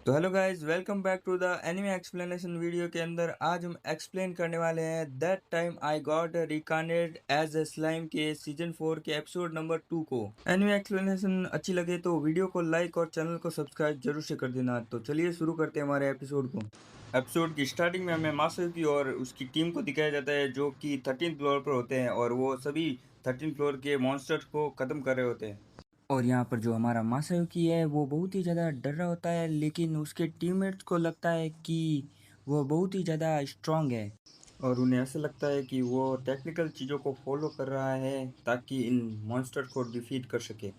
तो hello guys, welcome back to the anime explanation video के अंदर आज हम एक्सप्लेन करने वाले हैं that time I got reincarnated as a slime के सीजन 4 के एपिसोड नंबर 2 को। एनिमे एक्सप्लेनेशन अच्छी लगे तो वीडियो को लाइक और चैनल को सब्सक्राइब जरूर से कर देना। तो चलिए शुरू करते हैं हमारे एपिसोड को। एपिसोड की स्टार्टिंग में हमें मासूकी और उसकी टीम को दिखाया जाता है जो कि 13th फ्लोर पर होते हैं और वो सभी 13th फ्लोर के मॉन्स्टर्स को ख़त्म कर रहे होते हैं। और यहाँ पर जो हमारा मासायुकी है वो बहुत ही ज़्यादा डर रहा होता है, लेकिन उसके टीममेट्स को लगता है कि वो बहुत ही ज़्यादा स्ट्रांग है और उन्हें ऐसा लगता है कि वो टेक्निकल चीज़ों को फॉलो कर रहा है ताकि इन मॉन्स्टर को डिफीट कर सके।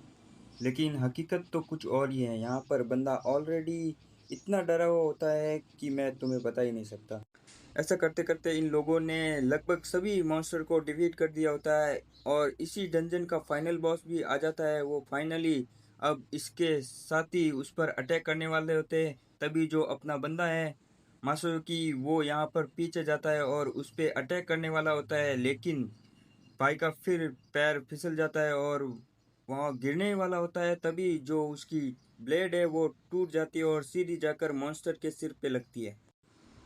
लेकिन हकीकत तो कुछ और ही है। यहाँ पर बंदा ऑलरेडी इतना डरा हुआ होता है कि मैं तुम्हें बता ही नहीं सकता। ऐसा करते करते इन लोगों ने लगभग सभी मॉन्स्टर को डिफीट कर दिया होता है और इसी डंजन का फाइनल बॉस भी आ जाता है। वो फाइनली अब इसके साथी उस पर अटैक करने वाले होते हैं। तभी जो अपना बंदा है मासूकी वो यहाँ पर पीछे जाता है और उस पर अटैक करने वाला होता है, लेकिन भाई का फिर पैर फिसल जाता है और वहाँ गिरने वाला होता है। तभी जो उसकी ब्लेड है वो टूट जाती है और सीधी जाकर मॉन्स्टर के सिर पे लगती है।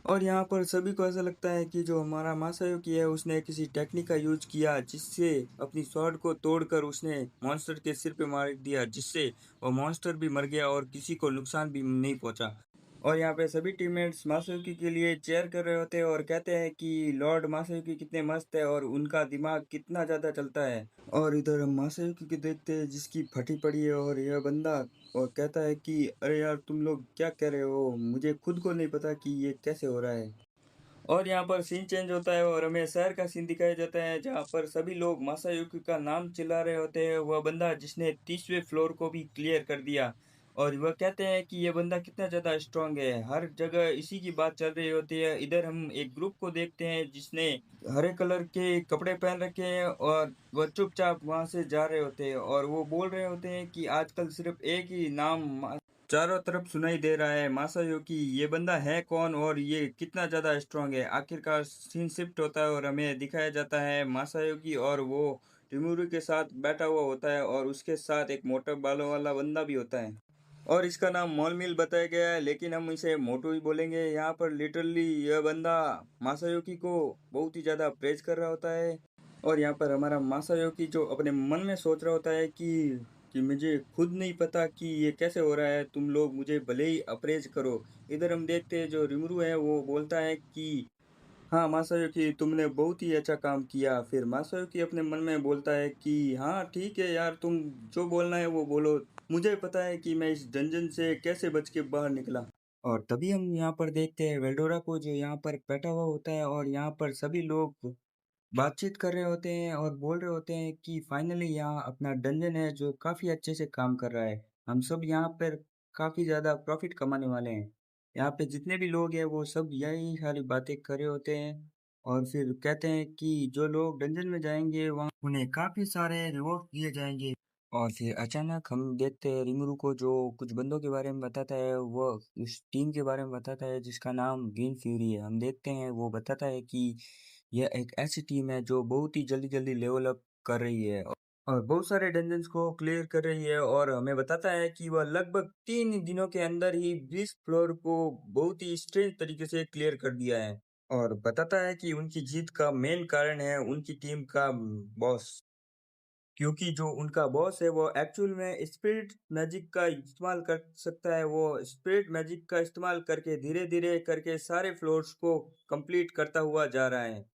और यहाँ पर सभी को ऐसा लगता है कि जो हमारा मासायुकी है उसने किसी टेक्निक का यूज किया जिससे अपनी स्वॉर्ड को तोड़कर उसने मॉन्स्टर के सिर पे मार दिया, जिससे वो मॉन्स्टर भी मर गया और किसी को नुकसान भी नहीं पहुंचा। और यहाँ पे सभी टीममेट्स मासायुकी के लिए चेयर कर रहे होते हैं और कहते हैं कि लॉर्ड मासायुकी कितने मस्त है और उनका दिमाग कितना ज़्यादा चलता है। और इधर हम मासायुकी को देखते हैं जिसकी फटी पड़ी है और यह बंदा और कहता है कि अरे यार तुम लोग क्या कह रहे हो, मुझे खुद को नहीं पता कि ये कैसे हो रहा है। और यहाँ पर सीन चेंज होता है और हमें शहर का सीन दिखाया जाता है जहाँ पर सभी लोग मासायुकी का नाम चिल्ला रहे होते हैं। वह बंदा जिसने 30वें फ्लोर को भी क्लियर कर दिया और वह कहते हैं कि यह बंदा कितना ज़्यादा स्ट्रांग है। हर जगह इसी की बात चल रही होती है। इधर हम एक ग्रुप को देखते हैं जिसने हरे कलर के कपड़े पहन रखे हैं और वह चुपचाप वहाँ से जा रहे होते हैं और वो बोल रहे होते हैं कि आजकल सिर्फ एक ही नाम चारों तरफ सुनाई दे रहा है, मासायोकी। ये बंदा है कौन और ये कितना ज़्यादा स्ट्रांग है। आखिरकार सीन शिफ्ट होता है और हमें दिखाया जाता है मासायोकी और वो टिमुरू के साथ बैठा हुआ होता है और उसके साथ एक मोटे बालों वाला बंदा भी होता है और इसका नाम मॉल मिल बताया गया है, लेकिन हम इसे मोटू ही बोलेंगे। यहाँ पर लिटरली यह बंदा मासायोकी को बहुत ही ज़्यादा प्रेज कर रहा होता है और यहाँ पर हमारा मासायोकी जो अपने मन में सोच रहा होता है कि मुझे खुद नहीं पता कि ये कैसे हो रहा है, तुम लोग मुझे भले ही अप्रेज करो। इधर हम देखते हैं जो रिमरू है वो बोलता है कि हाँ मासायोकी, तुमने बहुत ही अच्छा काम किया। फिर मासायोकी अपने मन में बोलता है कि हाँ ठीक है यार, तुम जो बोलना है वो बोलो, मुझे पता है कि मैं इस डंजन से कैसे बच के बाहर निकला। और तभी हम यहाँ पर देखते हैं वेल्डोरा को जो यहाँ पर बैठा हुआ होता है और यहाँ पर सभी लोग बातचीत कर रहे होते हैं और बोल रहे होते हैं कि फाइनली यहाँ अपना डंजन है जो काफ़ी अच्छे से काम कर रहा है। हम सब यहाँ पर काफ़ी ज़्यादा प्रॉफिट कमाने वाले हैं। यहाँ पे जितने भी लोग हैं वो सब यही सारी बातें कर रहे होते हैं और फिर कहते हैं कि जो लोग डंजन में जाएंगे वहाँ उन्हें काफ़ी सारे रिवॉर्ड दिए जाएंगे। और फिर अचानक हम देखते हैं रिमुरु को जो कुछ बंदों के बारे में बताता है। वो उस टीम के बारे में बताता है जिसका नाम ग्रीन फ्यूरी है। हम देखते हैं वो बताता है कि यह एक ऐसी टीम है जो बहुत ही जल्दी जल्दी लेवल अप कर रही है और बहुत सारे डंजन्स को क्लियर कर रही है और हमें बताता है कि वह लगभग 3 दिनों के अंदर ही 20 फ्लोर को बहुत ही स्ट्रेंज तरीके से क्लियर कर दिया है। और बताता है कि उनकी जीत का मेन कारण है उनकी टीम का बॉस, क्योंकि जो उनका बॉस है वो एक्चुअल में स्पिरिट मैजिक का इस्तेमाल कर सकता है। वो स्पिरिट मैजिक का इस्तेमाल करके धीरे धीरे करके सारे फ्लोर्स को कंप्लीट करता हुआ जा रहा है।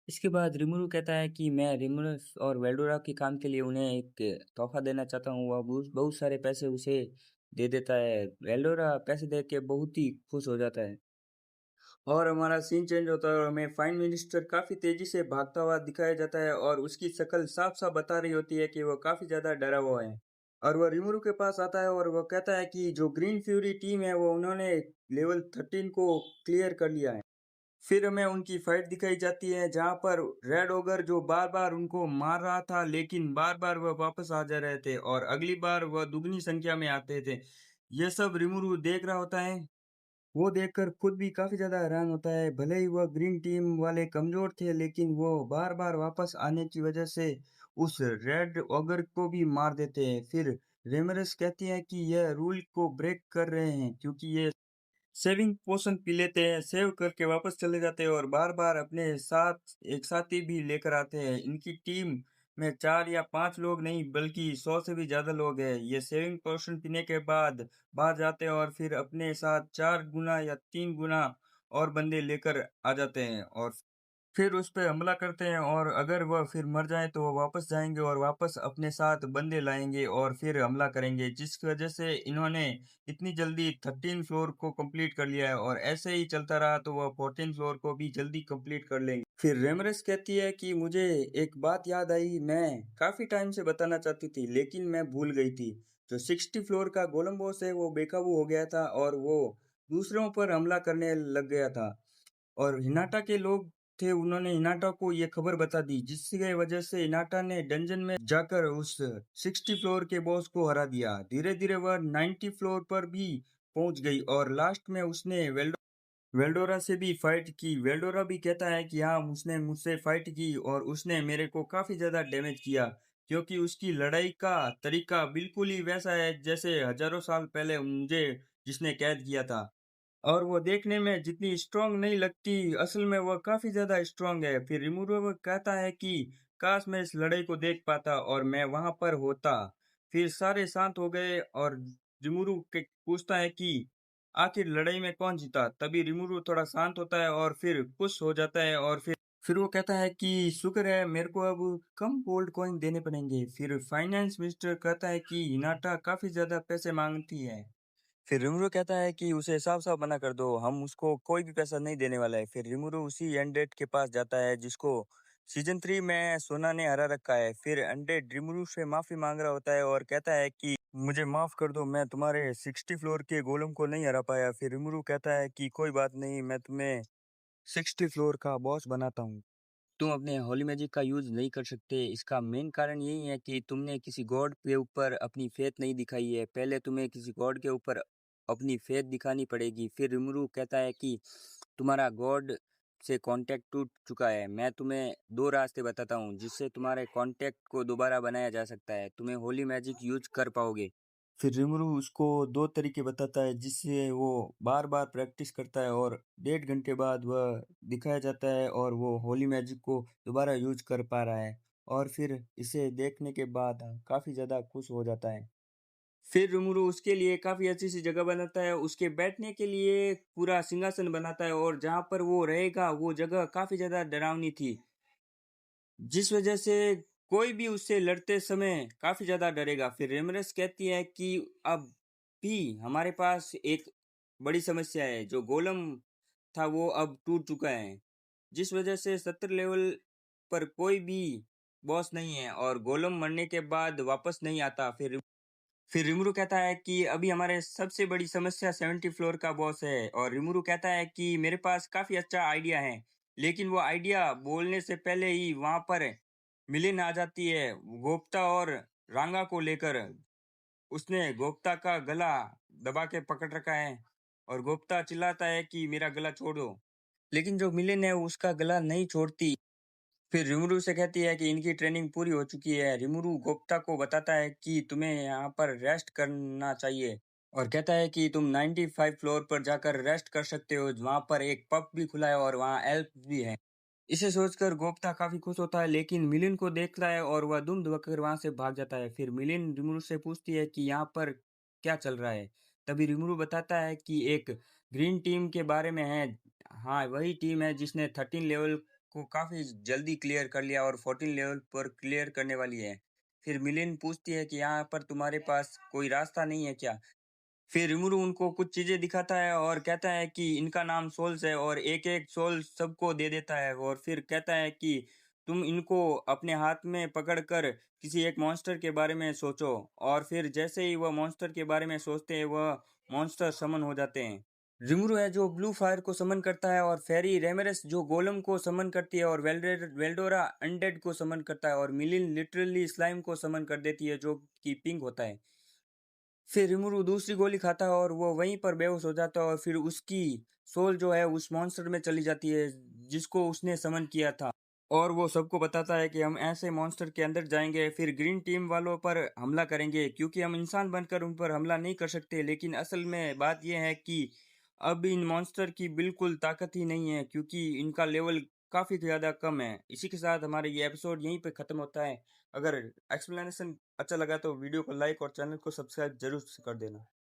इसके बाद रिमुरु कहता है कि मैं रिमुरस और वेल्डोरा के काम के लिए उन्हें एक तोहफा देना चाहता हूँ। वह बहुत बहुत सारे पैसे उसे दे देता है। वेल्डोरा पैसे देख के बहुत ही खुश हो जाता है और हमारा सीन चेंज होता है और हमें फाइन मिनिस्टर काफ़ी तेज़ी से भागता हुआ दिखाया जाता है और उसकी शक्ल साफ साफ बता रही होती है कि वो काफ़ी ज़्यादा डरा हुआ है। और वह रिमुरु के पास आता है और वह कहता है कि जो ग्रीन फ्यूरी टीम है वो उन्होंने लेवल 13 को क्लियर कर लिया है। फिर हमें उनकी फाइट दिखाई जाती है जहाँ पर रेड ओगर जो बार बार उनको मार रहा था, लेकिन बार बार वह वापस आ जा रहे थे और अगली बार वह दुगनी संख्या में आते थे। यह सब रिमुरु देख रहा होता है। वो देखकर खुद भी काफ़ी ज़्यादा हैरान होता है। भले ही वह ग्रीन टीम वाले कमज़ोर थे, लेकिन वो बार-बार वापस आने की वजह से उस रेड ऑगर को भी मार देते हैं। फिर रेमरेस कहती है कि यह रूल को ब्रेक कर रहे हैं क्योंकि ये सेविंग पोशन पी लेते हैं, सेव करके वापस चले जाते हैं और बार बार अपने साथ एक साथी भी लेकर आते हैं। इनकी टीम में 4 या 5 लोग नहीं बल्कि 100 से भी ज़्यादा लोग हैं। ये सेविंग पोशन पीने के बाद बाहर जाते हैं और फिर अपने साथ 4 गुना या 3 गुना और बंदे लेकर आ जाते हैं और फिर उस पे हमला करते हैं और अगर वह फिर मर जाए तो वो वापस जाएंगे और वापस अपने साथ बंदे लाएंगे और फिर हमला करेंगे, जिसकी वजह से इन्होंने इतनी जल्दी 13 फ्लोर को कंप्लीट कर लिया है और ऐसे ही चलता रहा तो वह 14 फ्लोर को भी जल्दी कंप्लीट कर लेंगे। फिर रेमरेस कहती है कि मुझे एक बात याद आई, मैं काफी टाइम से बताना चाहती थी लेकिन मैं भूल गई थी। जो 60 फ्लोर का गोलम बॉस है वो बेकाबू हो गया था और वो दूसरों पर हमला करने लग गया था और हिनाटा के लोग थे, उन्होंने हिनाटा को ये खबर बता दी जिसकी वजह से हिनाटा ने डंजन में जाकर उस 60 फ्लोर के बॉस को हरा दिया। धीरे धीरे वह 90 फ्लोर पर भी पहुंच गई और लास्ट में उसने वेल्डोरा से भी फाइट की। वेल्डोरा भी कहता है कि हाँ, उसने मुझसे फाइट की और उसने मेरे को काफी ज्यादा डैमेज किया क्योंकि उसकी लड़ाई का तरीका बिल्कुल ही वैसा है जैसे हजारों साल पहले मुझे जिसने कैद किया था। और वो देखने में जितनी स्ट्रांग नहीं लगती, असल में वह काफी ज्यादा स्ट्रांग है। फिर रिमुरो कहता है कि काश मैं इस लड़ाई को देख पाता और मैं वहां पर होता। फिर सारे शांत हो गए और रिमुरु के पूछता है कि आखिर लड़ाई में कौन जीता। तभी रिमुरु थोड़ा शांत होता है और फिर खुश हो जाता है और फिर वो कहता है कि शुक्र है, मेरे को अब कम गोल्ड कॉइन देने पड़ेंगे। फिर फाइनेंस मिनिस्टर कहता है कि हिनाटा काफी ज्यादा पैसे मांगती है। फिर रिमुरु कहता है कि उसे साफ-साफ मना कर दो, हम उसको कोई भी पैसा नहीं देने वाला है। फिर रिमुरु उसी अनडेड के पास जाता है जिसको सीजन 3 में सोना ने हरा रखा है। फिर अनडेड रिमुरु से माफी मांग रहा होता है और कहता है कि मुझे माफ कर दो, मैं तुम्हारे 60 फ्लोर के गोलम को नहीं हरा पाया। फिर रिमुरु कहता है कि कोई बात नहीं, मैं तुम्हें 60 फ्लोर का बॉस बनाता हूँ। तुम अपने होली मैजिक का यूज नहीं कर सकते, इसका मेन कारण यही है कि तुमने किसी गॉड के ऊपर अपनी फेथ नहीं दिखाई है। पहले तुम्हें किसी गॉड के ऊपर अपनी फेथ दिखानी पड़ेगी। फिर रिमुरु कहता है कि तुम्हारा गॉड से कांटेक्ट टूट चुका है। मैं तुम्हें दो रास्ते बताता हूँ जिससे तुम्हारे कांटेक्ट को दोबारा बनाया जा सकता है, तुम्हें होली मैजिक यूज कर पाओगे। फिर रिमुरु उसको 2 तरीके बताता है जिससे वो बार बार प्रैक्टिस करता है और 1.5 घंटे बाद वह दिखाया जाता है और वो होली मैजिक को दोबारा यूज कर पा रहा है और फिर इसे देखने के बाद काफ़ी ज़्यादा खुश हो जाता है। फिर रिमुरु उसके लिए काफ़ी अच्छी सी जगह बनाता है, उसके बैठने के लिए पूरा सिंहासन बनाता है और जहाँ पर वो रहेगा वो जगह काफ़ी ज़्यादा डरावनी थी, जिस वजह से कोई भी उससे लड़ते समय काफी ज्यादा डरेगा। फिर रेमरेस कहती है कि अब भी हमारे पास एक बड़ी समस्या है, जो गोलम था वो अब टूट चुका है, जिस वजह से 70 लेवल पर कोई भी बॉस नहीं है और गोलम मरने के बाद वापस नहीं आता। फिर रिमुरु कहता है कि अभी हमारे सबसे बड़ी समस्या 70 फ्लोर का बॉस है और रिमुरु कहता है कि मेरे पास काफी अच्छा आइडिया है, लेकिन वो आइडिया बोलने से पहले ही वहां पर मिलिन आ जाती है गोप्ता और रांगा को लेकर। उसने गोप्ता का गला दबा के पकड़ रखा है और गोप्ता चिल्लाता है कि मेरा गला छोड़ो, लेकिन जो मिलिन है उसका गला नहीं छोड़ती। फिर रिमुरु से कहती है कि इनकी ट्रेनिंग पूरी हो चुकी है। रिमुरु गोप्ता को बताता है कि तुम्हें यहाँ पर रेस्ट करना चाहिए और कहता है कि तुम 95 फ्लोर पर जाकर रेस्ट कर सकते हो, वहां पर एक पब भी खुला है और वहाँ एल्प भी है। इसे सोचकर गोप्ता काफी खुश होता है लेकिन मिलिन को देखता है और वह दुम दबाकर वहां से भाग जाता है। फिर मिलिन रिमुरु से पूछती है कि यहाँ पर क्या चल रहा है। तभी रिमुरु बताता है कि एक ग्रीन टीम के बारे में है। हाँ, वही टीम है जिसने 13 लेवल को काफी जल्दी क्लियर कर लिया और 14 लेवल पर क्लियर करने वाली है। फिर मिलिन पूछती है कि यहाँ पर तुम्हारे पास कोई रास्ता नहीं है क्या। फिर रिमुरु उनको कुछ चीजें दिखाता है और कहता है कि इनका नाम सोल्स है और एक एक सोल सबको दे देता है और फिर कहता है कि तुम इनको अपने हाथ में पकड़कर किसी एक मॉन्स्टर के बारे में सोचो और फिर जैसे ही वह मॉन्स्टर के बारे में सोचते हैं वह मॉन्स्टर समन हो जाते हैं। रिमुरु है जो ब्लू फायर को समन करता है और फेरी रेमरेस जो गोलम को समन करती है और वेल्डोरा अनडेड को समन करता है और मिलिन लिटरली स्लाइम को समन कर देती है जो कि पिंक होता है। फिर रिमुरु दूसरी गोली खाता है और वो वहीं पर बेहोश हो जाता है और फिर उसकी सोल जो है उस मॉन्स्टर में चली जाती है जिसको उसने समन किया था। और वो सबको बताता है कि हम ऐसे मॉन्स्टर के अंदर जाएंगे, फिर ग्रीन टीम वालों पर हमला करेंगे क्योंकि हम इंसान बनकर उन पर हमला नहीं कर सकते। लेकिन असल में बात यह है कि अब इन मॉन्स्टर की बिल्कुल ताकत ही नहीं है क्योंकि इनका लेवल काफ़ी ज़्यादा कम है। इसी के साथ हमारा ये एपिसोड यहीं पे ख़त्म होता है। अगर एक्सप्लेनेशन अच्छा लगा तो वीडियो को लाइक और चैनल को सब्सक्राइब जरूर कर देना।